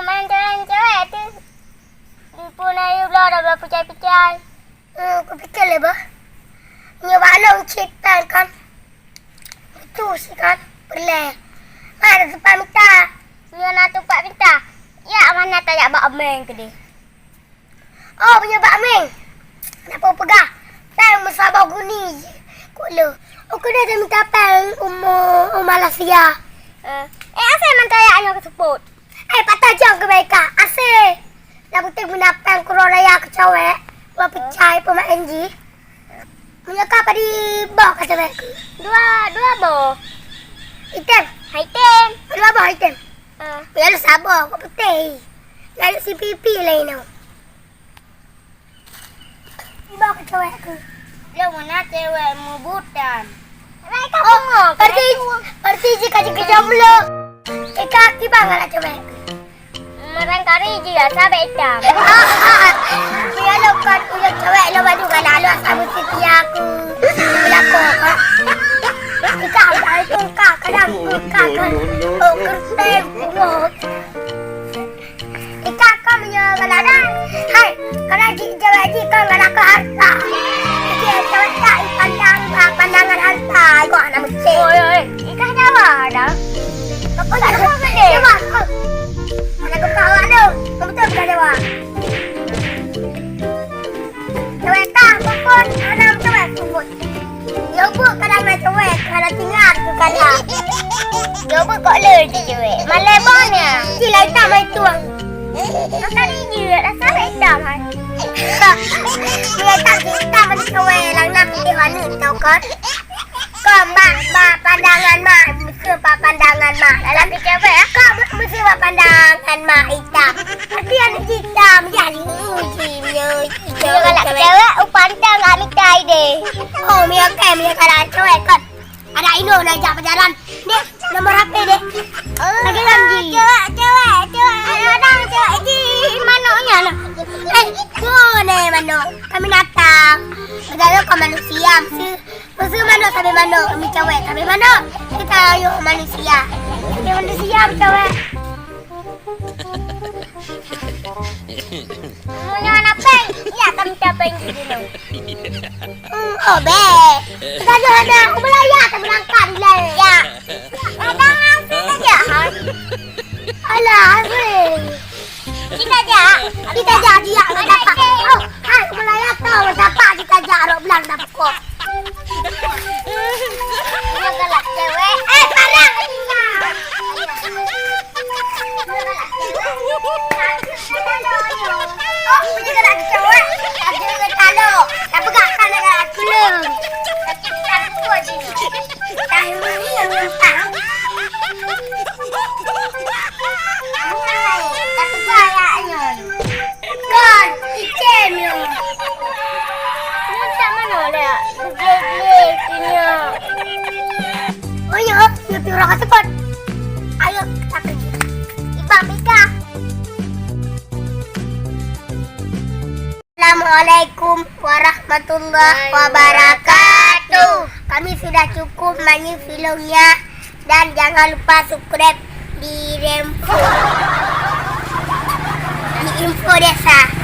main cewek tu. Ibu naik ular dah berpecah-pecah. Aku fikir lah bah. Ni balong cerita kan. Itu sih kan. Boleh. Mana tempat minta? Dia nak tempat minta. Ya, mana tak nak buat main ke dia? Oh, punya Pak Ming. Kenapa pegang? Peng bersabah guni je. Kula. Aku dah minta peng Malaysia. Asal mana tak nak aku sebut? Patah jam kebaikan. Asyik. Dah putih guna peng kurang raya ke cawek. Buat pecah pemain NG. Menyekap di bawah kata mereka. Dua boh. Item. Item. Dua bawah item. Biar sabar. Kau putih. Lalu CPP lain tau. Di bawah kata mereka. Dia mana cewek mubutan. Perti jika kerja mula. Kaki banget lah cewek. Merang kari je lah, sampai hitam. Biar lepas ulang cewek lepas tu kan lalu asal mesti aku. Belakang kan. Jika ada itu kak kadang kak kan. Oh kerteng. Jika kau punya kadang. Hai, kadang cewek jika kadang ke harta. Jika cewek tak pandangan harta. Kau anak mesti. Oi. Ika Jawa dah. Kau tak ada apa ni? Mana kau kawan tu? Kau betul bukan Jawa? Cewek tak pun anak cewek sebut. Ya buat kadang nak cewek kadang tinggal tu kadang. Dia pun kok le je cewek. Malai bonnya. Cila hitam mai tuang. Kau kari je lah, sampai hitam kan. Dia tak kita men cewek lang nak di mana tahu kan? Kau pandangan mak mesti pandangan mak. Dalam cewek ah. Kau mesti pandangan mak hitam. Dia ni hitam jadi uji dia. Dia kalau cewek upandang kami tai deh. Oh, Mia kalau cewek kan. Ada Ino nak ajak berjalan. Dek, nombor HP dek. Lagi lagi. Cewek. Kadang cewek di mananya lah. Boleh mana? Kami datang. Berjalan ke manusia. Mesti mana sampai mana? Kami cewek sampai mana? Kita ayo manusia. Kita manusia cewek. Punya anak peng. Ya, kami capek dulu. Oh, Kita ada. Aku belayar tak berangkat bila. Ya. Kadang asik aja. Alah, asik. Kita aja. Kita jadi yang dapat. Oh, hai, aku belayar tahu dapat kita jarak belang dah pokok. Dia galak cewek. Parang. Oh, punya galak cewek. Aku juga talo. Tak pegakkan galak kulung. Aku aja. Tahu ni yang mentang. Tapi kayaknya. Kan, item yo. Muncak mana dia? Gede punya. Oh ya, dia orang cepat. Ayo, kita pergi. Ibang Mika. Assalamualaikum warahmatullahi wabarakatuh. Kami sudah cukup main filmnya dan jangan lupa subscribe di Info Desa.